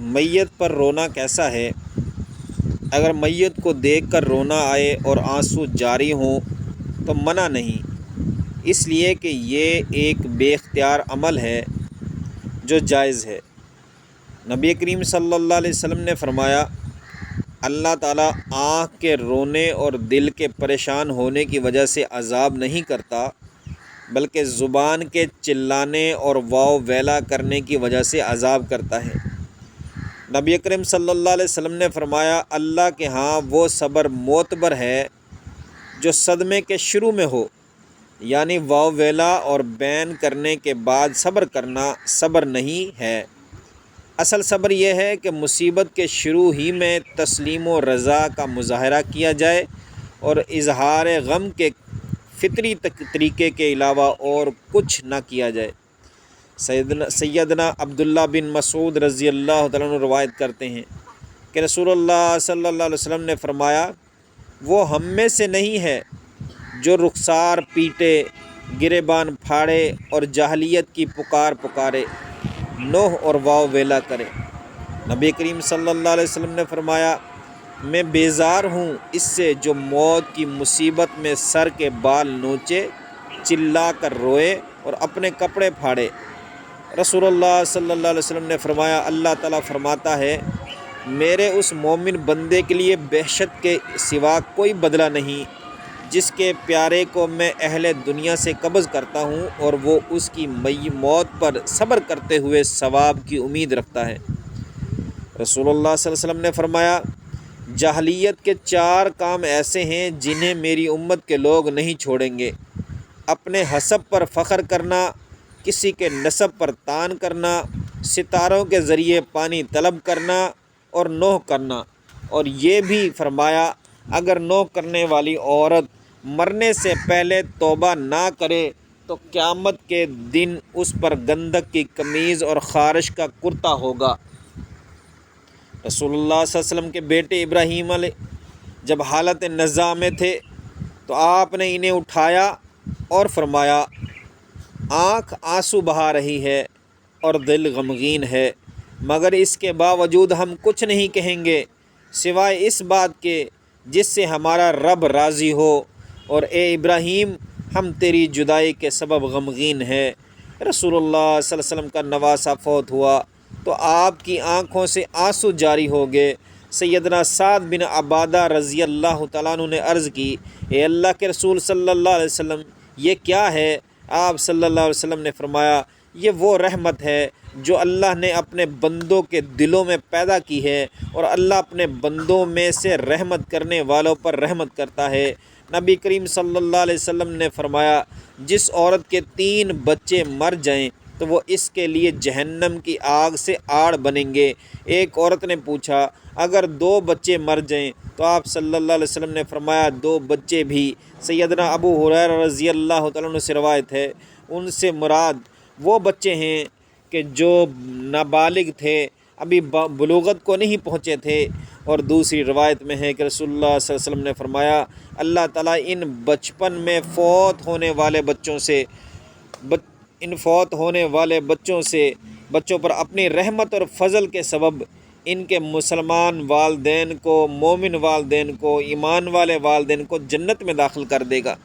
میت پر رونا کیسا ہے؟ اگر میت کو دیکھ کر رونا آئے اور آنسو جاری ہوں تو منع نہیں، اس لیے کہ یہ ایک بے اختیار عمل ہے جو جائز ہے۔ نبی کریم صلی اللہ علیہ وسلم نے فرمایا، اللہ تعالیٰ آنکھ کے رونے اور دل کے پریشان ہونے کی وجہ سے عذاب نہیں کرتا، بلکہ زبان کے چلانے اور واو ویلا کرنے کی وجہ سے عذاب کرتا ہے۔ نبی کریم صلی اللہ علیہ وسلم نے فرمایا، اللہ کے ہاں وہ صبر معتبر ہے جو صدمے کے شروع میں ہو، یعنی واو ویلا اور بین کرنے کے بعد صبر کرنا صبر نہیں ہے۔ اصل صبر یہ ہے کہ مصیبت کے شروع ہی میں تسلیم و رضا کا مظاہرہ کیا جائے اور اظہار غم کے فطری طریقے کے علاوہ اور کچھ نہ کیا جائے۔ سیدنا عبداللہ بن مسعود رضی اللہ تعالیٰ عنہ روایت کرتے ہیں کہ رسول اللہ صلی اللہ علیہ وسلم نے فرمایا، وہ ہم میں سے نہیں ہے جو رخسار پیٹے، گریبان پھاڑے اور جاہلیت کی پکار پکارے، نوح اور واو ویلا کرے۔ نبی کریم صلی اللہ علیہ وسلم نے فرمایا، میں بیزار ہوں اس سے جو موت کی مصیبت میں سر کے بال نوچے، چلا کر روئے اور اپنے کپڑے پھاڑے۔ رسول اللہ صلی اللہ علیہ وسلم نے فرمایا، اللہ تعالیٰ فرماتا ہے، میرے اس مومن بندے کے لیے وحشت کے سوا کوئی بدلہ نہیں جس کے پیارے کو میں اہل دنیا سے قبض کرتا ہوں اور وہ اس کی موت پر صبر کرتے ہوئے ثواب کی امید رکھتا ہے۔ رسول اللہ صلی اللہ علیہ وسلم نے فرمایا، جاہلیت کے 4 کام ایسے ہیں جنہیں میری امت کے لوگ نہیں چھوڑیں گے: اپنے حسب پر فخر کرنا، کسی کے نسب پر طعن کرنا، ستاروں کے ذریعے پانی طلب کرنا اور نوح کرنا۔ اور یہ بھی فرمایا، اگر نوح کرنے والی عورت مرنے سے پہلے توبہ نہ کرے تو قیامت کے دن اس پر گندک کی قمیض اور خارش کا کرتا ہوگا۔ رسول اللہ صلی اللہ علیہ وسلم کے بیٹے ابراہیم علیہ جب حالت نزاع میں تھے تو آپ نے انہیں اٹھایا اور فرمایا، آنکھ آنسو بہا رہی ہے اور دل غمگین ہے، مگر اس کے باوجود ہم کچھ نہیں کہیں گے سوائے اس بات کے جس سے ہمارا رب راضی ہو، اور اے ابراہیم، ہم تیری جدائی کے سبب غمگین ہیں۔ رسول اللہ صلی اللہ علیہ وسلم کا نواسہ فوت ہوا تو آپ کی آنکھوں سے آنسو جاری ہو گئے۔ سیدنا سعد بن عبادہ رضی اللہ تعالیٰ عنہ نے عرض کی، اے اللہ کے رسول صلی اللہ علیہ وسلم، یہ کیا ہے؟ آپ صلی اللہ علیہ وسلم نے فرمایا، یہ وہ رحمت ہے جو اللہ نے اپنے بندوں کے دلوں میں پیدا کی ہے، اور اللہ اپنے بندوں میں سے رحمت کرنے والوں پر رحمت کرتا ہے۔ نبی کریم صلی اللہ علیہ وسلم نے فرمایا، جس عورت کے 3 بچے مر جائیں تو وہ اس کے لیے جہنم کی آگ سے آڑ بنیں گے۔ ایک عورت نے پوچھا، اگر 2 بچے مر جائیں؟ تو آپ صلی اللہ علیہ وسلم نے فرمایا، 2 بچے بھی۔ سیدنا ابو ہریرہ رضی اللہ تعالیٰ عنہ سے روایت ہے، ان سے مراد وہ بچے ہیں کہ جو نابالغ تھے، ابھی بلوغت کو نہیں پہنچے تھے۔ اور دوسری روایت میں ہے کہ رسول اللہ صلی اللہ علیہ وسلم نے فرمایا، اللہ تعالیٰ ان بچپن میں فوت ہونے والے بچوں پر اپنی رحمت اور فضل کے سبب ان کے مسلمان والدین کو، مومن والدین کو، ایمان والے والدین کو جنت میں داخل کر دے گا۔